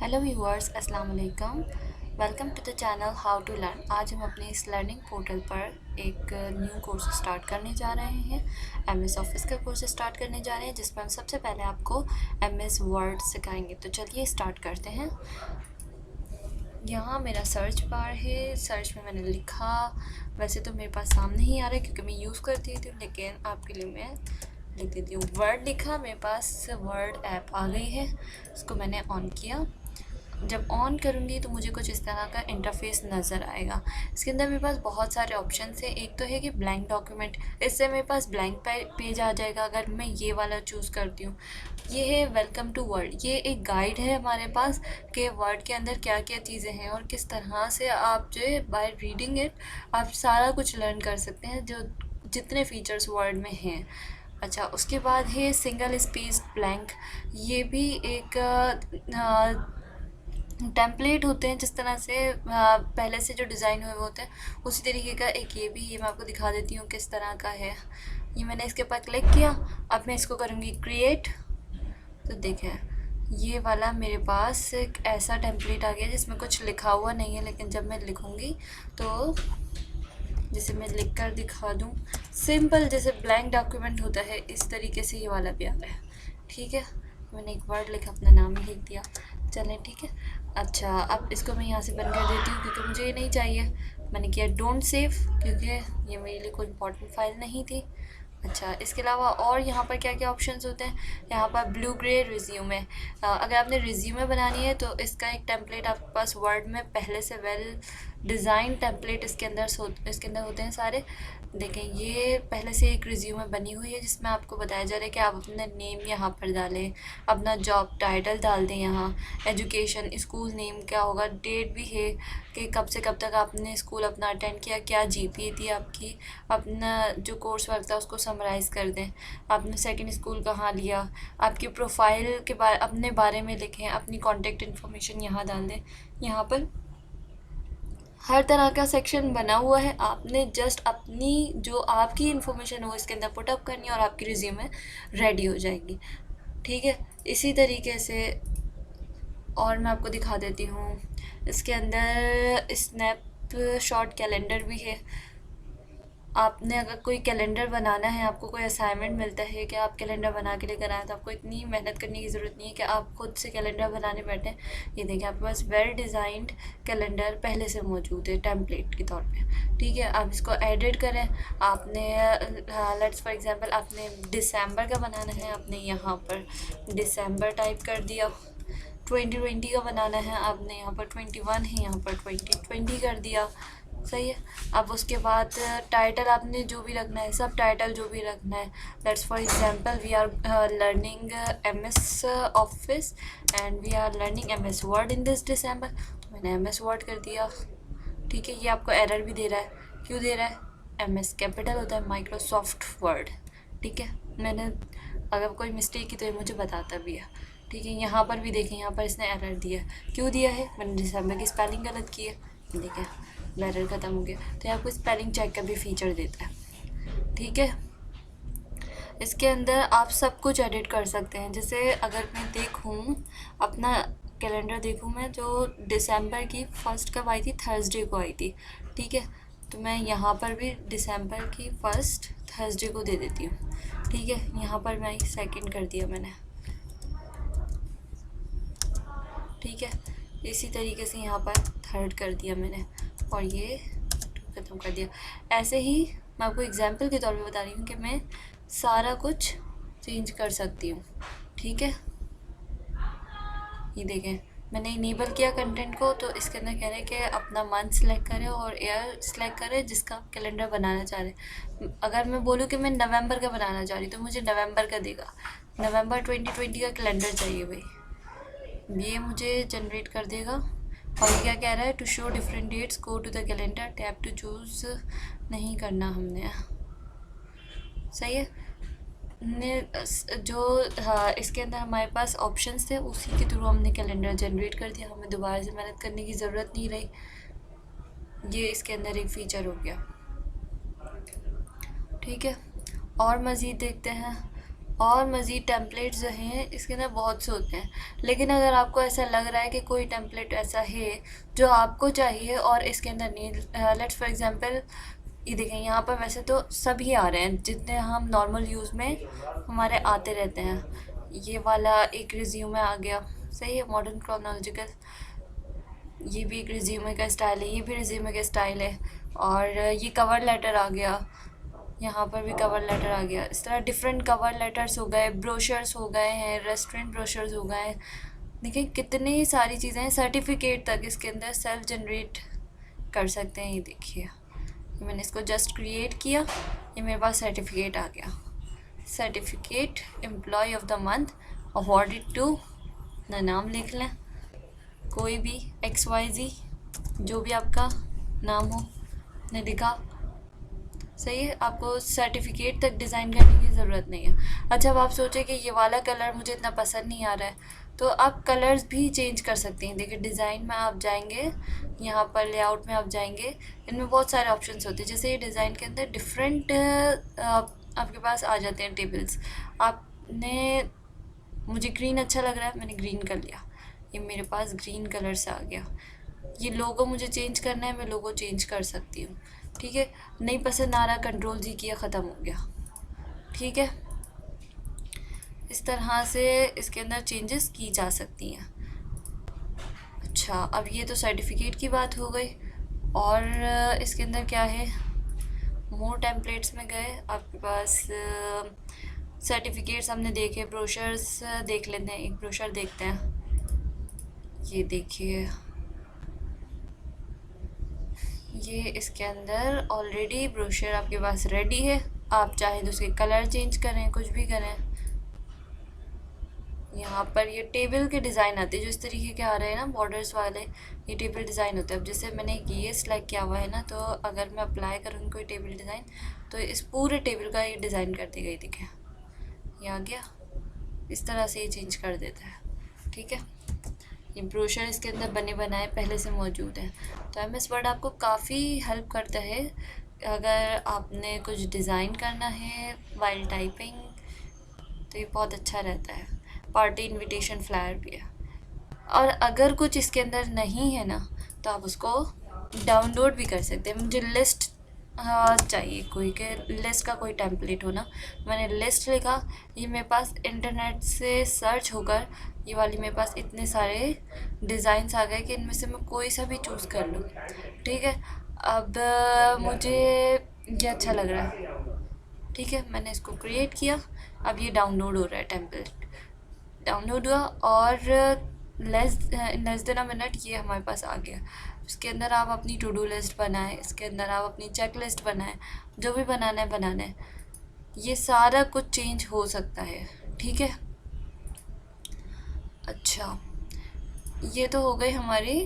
Hello viewers, अस्सलाम वालेकुम। Welcome to the channel how to learn. आज हम अपने इस लर्निंग पोर्टल पर एक न्यू कोर्स स्टार्ट करने जा रहे हैं। एमएस ऑफिस का कोर्स स्टार्ट करने जा रहे हैं जिसमें हम सबसे पहले आपको एमएस वर्ड सिखाएंगे। तो चलिए स्टार्ट करते हैं। यहाँ मेरा सर्च बार है, सर्च में मैंने लिखा, वैसे तो मेरे पास सामने ही आ रहा है क्योंकि मैं यूज़ करती थी, लेकिन आपके लिए मैं लिख देती हूँ। वर्ड लिखा, मेरे पास वर्ड ऐप आ गई है, इसको मैंने ऑन किया। जब ऑन करूँगी तो मुझे कुछ इस तरह का इंटरफेस नज़र आएगा। इसके अंदर मेरे पास बहुत सारे ऑप्शन है। एक तो है कि ब्लैंक डॉक्यूमेंट, इससे मेरे पास ब्लैंक पेज आ जाएगा अगर मैं ये वाला चूज़ करती हूँ। ये है वेलकम टू वर्ड, ये एक गाइड है हमारे पास कि वर्ड के अंदर क्या क्या चीज़ें हैं और किस तरह से आप जो है बाय रीडिंग इट आप सारा कुछ लर्न कर सकते हैं, जो जितने फीचर्स वर्ड में हैं। अच्छा, उसके बाद है सिंगल स्पेस ब्लैंक। ये भी एक टेम्पलेट होते हैं, जिस तरह से पहले से जो डिज़ाइन हुए हुए होते हैं उसी तरीके का एक ये मैं आपको दिखा देती हूँ किस तरह का है। ये मैंने इसके ऊपर क्लिक किया, अब मैं इसको करूँगी क्रिएट। तो देखें, ये वाला मेरे पास एक ऐसा टेम्पलेट आ गया जिसमें कुछ लिखा हुआ नहीं है, लेकिन जब मैं लिखूँगी तो जैसे मैं लिख कर दिखा दूँ, सिंपल जैसे ब्लैंक डॉक्यूमेंट होता है इस तरीके से ये वाला भी आ रहा है। ठीक है, मैंने एक वर्ड लिखा, अपना नाम ही लिख दिया। चलें, ठीक है। अच्छा, अब इसको मैं यहाँ से बंद कर देती हूँ क्योंकि मुझे ये नहीं चाहिए। मैंने किया डोंट सेव क्योंकि ये मेरे लिए कोई इंपॉर्टेंट फाइल नहीं थी। अच्छा, इसके अलावा और यहाँ पर क्या क्या ऑप्शंस होते हैं, यहाँ पर ब्लू ग्रे रिज्यूमे। अगर आपने रिज्यूमे बनानी है तो इसका एक टेम्पलेट आपके पास वर्ड में पहले से वेल डिज़ाइन टेम्पलेट इसके अंदर होते हैं सारे। देखें, ये पहले से एक रिज्यूमे बनी हुई है जिसमें आपको बताया जा रहा है कि आप अपना नेम यहाँ पर डालें, अपना जॉब टाइटल डाल दें, यहाँ एजुकेशन स्कूल नेम क्या होगा, डेट भी है कि कब से कब तक आपने स्कूल अपना अटेंड किया, क्या जीपीए थी आपकी, अपना जो कोर्स वर्क था उसको समराइज़ कर दें, आपने सेकंड स्कूल कहाँ लिया, आपकी प्रोफाइल के बारे अपने बारे में लिखें, अपनी कॉन्टेक्ट इन्फॉर्मेशन यहाँ डाल दें। यहाँ पर हर तरह का सेक्शन बना हुआ है, आपने जस्ट अपनी जो आपकी इन्फॉर्मेशन हो इसके अंदर पुटअप करनी है और आपकी रिज्यूमे रेडी हो जाएगी। ठीक है, इसी तरीके से और मैं आपको दिखा देती हूँ। इसके अंदर स्नैप शॉट कैलेंडर भी है। आपने अगर कोई कैलेंडर बनाना है, आपको कोई असाइनमेंट मिलता है कि आप कैलेंडर बना के लेकर आएँ, तो आपको इतनी मेहनत करने की ज़रूरत नहीं है कि आप खुद से कैलेंडर बनाने बैठें। ये देखिए, आपके पास वेल डिज़ाइंड कैलेंडर पहले से मौजूद है टेम्पलेट के तौर पे। ठीक है, आप इसको एडिट करें। आपने लेट्स फॉर एग्जांपल आपने दिसंबर का बनाना है, आपने यहाँ पर दिसंबर टाइप कर दिया। 2020 का बनाना है, आपने यहाँ पर 21 है, यहाँ पर 2020 कर दिया। सही है। अब उसके बाद टाइटल आपने जो भी रखना है, सब टाइटल जो भी रखना है। Let's for example we are learning MS Office and we are learning MS Word in this December, तो मैंने एमएस वर्ड कर दिया। ठीक है, ये आपको एरर भी दे रहा है, क्यों दे रहा है, एमएस कैपिटल होता है माइक्रोसॉफ्ट वर्ड। ठीक है, मैंने अगर कोई मिस्टेक की तो ये मुझे बताता भी है। ठीक है, यहाँ पर भी देखें, यहाँ पर इसने एरर दिया, क्यों दिया है, मैंने दिसंबर की स्पेलिंग गलत की है। देखें, एरर ख़त्म हो गया। तो ये आपको स्पेलिंग चेक का भी फीचर देता है। ठीक है, इसके अंदर आप सब कुछ एडिट कर सकते हैं। जैसे अगर मैं देखूँ अपना कैलेंडर देखूँ मैं, जो दिसंबर की फर्स्ट कब आई थी, थर्सडे को आई थी। ठीक है, तो मैं यहाँ पर भी दिसंबर की फर्स्ट थर्सडे को दे देती हूँ। ठीक है, यहाँ पर मैं सेकंड कर दिया मैंने। ठीक है, इसी तरीके से यहाँ पर थर्ड कर दिया मैंने और ये ख़त्म कर दिया। ऐसे ही मैं आपको एग्जांपल के तौर पे बता रही हूँ कि मैं सारा कुछ चेंज कर सकती हूँ। ठीक है, ये देखें, मैंने इनेबल किया कंटेंट को, तो इसके अंदर कह रहे हैं कि अपना मंथ सेलेक्ट करें और ईयर सेलेक्ट करें जिसका आप कैलेंडर बनाना चाह रहे हैं। अगर मैं बोलूँ कि मैं नवंबर का बनाना चाह रही हूँ तो मुझे नवंबर का देगा, नवंबर 2020 का कैलेंडर चाहिए भाई, ये मुझे जनरेट कर देगा। और ये क्या कह रहा है, to show different dates go to the calendar tap to choose नहीं करना हमने। सही है, ने जो हाँ इसके अंदर हमारे पास ऑप्शंस थे उसी के थ्रू हमने कैलेंडर जनरेट कर दिया, हमें दोबारा से मेहनत करने की ज़रूरत नहीं रही। ये इसके अंदर एक फ़ीचर हो गया। ठीक है, और मज़ीद देखते हैं। और मज़ीद टेम्पलेट जो हैं इसके अंदर बहुत से होते हैं, लेकिन अगर आपको ऐसा लग रहा है कि कोई टेम्पलेट ऐसा है जो आपको चाहिए और इसके अंदर नहीं, लेट्स फॉर एग्जांपल ये देखें यहाँ पर वैसे तो सभी आ रहे हैं जितने हम नॉर्मल यूज़ में हमारे आते रहते हैं। ये वाला एक रिज्यूमे आ गया, सही है, मॉडर्न क्रोनोलॉजिकल, ये भी एक रिज्यूमे का स्टाइल है, ये भी रिज्यूमे का स्टाइल है। और ये कवर लेटर आ गया, यहाँ पर भी कवर लेटर आ गया। इस तरह डिफरेंट कवर लेटर्स हो गए, ब्रोशर्स हो गए हैं, रेस्टोरेंट ब्रोशर्स हो गए हैं। देखिए कितनी सारी चीज़ें हैं, सर्टिफिकेट तक इसके अंदर सेल्फ जनरेट कर सकते हैं। ये देखिए मैंने इसको जस्ट क्रिएट किया, ये मेरे पास सर्टिफिकेट आ गया। Certificate employee of the month awarded to, ना नाम लिख लें कोई भी XYZ, जो भी आपका नाम हो, ने लिखा, सही है। आपको सर्टिफिकेट तक डिज़ाइन करने की ज़रूरत नहीं है। अच्छा अब आप सोचें कि ये वाला कलर मुझे इतना पसंद नहीं आ रहा है, तो आप कलर्स भी चेंज कर सकते हैं। देखिए डिज़ाइन में आप जाएंगे, यहाँ पर लेआउट में आप जाएंगे, इनमें बहुत सारे ऑप्शंस होते हैं। जैसे ये डिज़ाइन के अंदर डिफरेंट आपके पास आ जाते हैं टेबल्स। आपने, मुझे ग्रीन अच्छा लग रहा है, मैंने ग्रीन कर लिया, ये मेरे पास ग्रीन कलर से आ गया। ये लोगो मुझे चेंज करना है, मैं लोगो चेंज कर सकती हूँ, ठीक है। नहीं पसंद आ रहा, Ctrl+G किया, ख़त्म हो गया, ठीक है। इस तरह से इसके अंदर चेंजेस की जा सकती हैं। अच्छा अब ये तो सर्टिफिकेट की बात हो गई, और इसके अंदर क्या है, मोर टेम्पलेट्स में गए, आपके पास सर्टिफिकेट्स हमने देखे, ब्रोशर्स देख लेते हैं, एक ब्रोशर देखते हैं। ये देखिए ये इसके अंदर ऑलरेडी ब्रोशर आपके पास रेडी है, आप चाहे तो उसके कलर चेंज करें, कुछ भी करें। यहाँ पर ये टेबल के डिज़ाइन आते हैं जो इस तरीके के आ रहे हैं ना, बॉर्डर्स वाले, ये टेबल डिज़ाइन होते हैं। अब जैसे मैंने ये सिलेक्ट किया हुआ है ना, तो अगर मैं अप्लाई करूँगी कोई टेबल डिज़ाइन तो इस पूरे टेबल का ये डिज़ाइन कर दी गई, दिखे ये आ गया, इस तरह से ये चेंज कर देता है, ठीक है। ये ब्रोशर इसके अंदर बने बनाए पहले से मौजूद है। तो MS वर्ड आपको काफ़ी हेल्प करता है अगर आपने कुछ डिज़ाइन करना है वाइल टाइपिंग, तो ये बहुत अच्छा रहता है। पार्टी इनविटेशन फ्लायर भी है। और अगर कुछ इसके अंदर नहीं है ना, तो आप उसको डाउनलोड भी कर सकते हैं। मुझे लिस्ट चाहिए कोई के, लिस्ट का कोई टेम्पलेट हो ना, मैंने लिस्ट लिखा, ये मेरे पास इंटरनेट से सर्च होकर ये वाली मेरे पास इतने सारे डिज़ाइंस आ गए कि इनमें से मैं कोई सा भी चूज़ कर लूँ, ठीक है। अब मुझे ये अच्छा लग रहा है, ठीक है, मैंने इसको क्रिएट किया। अब ये डाउनलोड हो रहा है, टेम्पलेट डाउनलोड हुआ और लेस देन अ मिनट ये हमारे पास आ गया। इसके अंदर आप अपनी टू डू लिस्ट बनाएं, इसके अंदर आप अपनी चेक लिस्ट बनाएं, जो भी बनाना है। ये सारा कुछ चेंज हो सकता है, ठीक है। अच्छा ये तो हो गई हमारी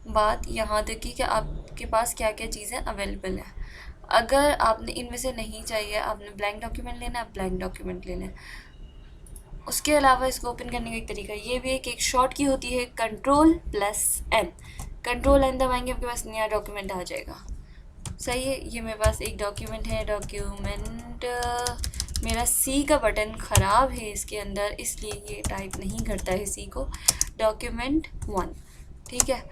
बात यहाँ तक कि आपके पास क्या क्या चीज़ें अवेलेबल है। अगर आपने इनमें से नहीं चाहिए, आपने ब्लैंक डॉक्यूमेंट लेना है, आप ब्लैंक डॉक्यूमेंट ले लें। उसके अलावा इसको ओपन करने का एक तरीका ये भी है कि एक शॉर्ट की होती है Ctrl+N, Ctrl+N दबाएंगे आपके पास नया डॉक्यूमेंट आ जाएगा, सही है। ये मेरे पास एक डॉक्यूमेंट है, डॉक्यूमेंट मेरा C का बटन ख़राब है इसके अंदर, इसलिए ये टाइप नहीं करता है C को, डॉक्यूमेंट 1, ठीक है।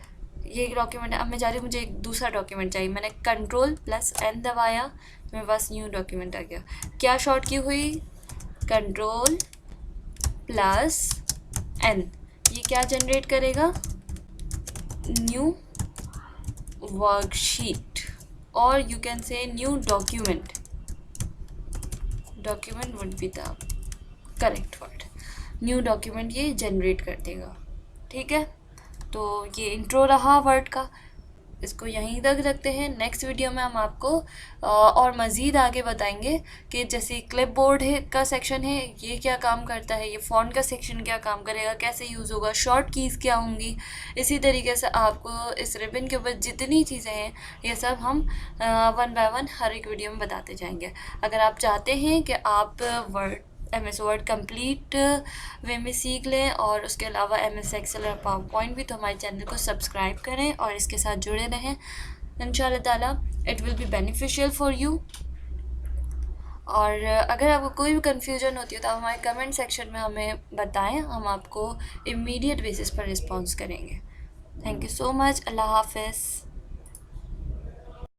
ये एक डॉक्यूमेंट है। अब मैं जा रही हूँ, मुझे एक दूसरा डॉक्यूमेंट चाहिए, मैंने Ctrl+N दबाया, मेरे पास न्यू डॉक्यूमेंट आ गया। क्या शॉर्ट की हुई, Ctrl+N, ये क्या जनरेट करेगा, न्यू वर्कशीट, और you can say new document, document would be the correct word, new document ये जनरेट कर देगा, ठीक है। तो ये इंट्रो रहा वर्ड का, इसको यहीं तक रखते हैं। नेक्स्ट वीडियो में हम आपको और मज़ीद आगे बताएंगे कि जैसे क्लिपबोर्ड है का सेक्शन है, ये क्या काम करता है, ये फ़ॉन्ट का सेक्शन क्या काम करेगा, कैसे यूज़ होगा, शॉर्ट कीज़ क्या होंगी। इसी तरीके से आपको इस रिबन के ऊपर जितनी चीज़ें हैं ये सब हम 1 बाय 1 हर एक वीडियो में बताते जाएंगे। अगर आप चाहते हैं कि आप MS वर्ड कंप्लीट वे में सीख लें और उसके अलावा MS एक्सेल और पावर पॉइंट भी, तो हमारे चैनल को सब्सक्राइब करें और इसके साथ जुड़े रहें। इंशाल्लाह ताला it will be beneficial for you. और अगर आपको कोई भी कन्फ्यूजन होती है तो आप हमारे कमेंट सेक्शन में हमें बताएं, हम आपको इमीडिएट बेसिस पर रिस्पॉन्स करेंगे। Thank you so much. अल्लाह हाफिज़।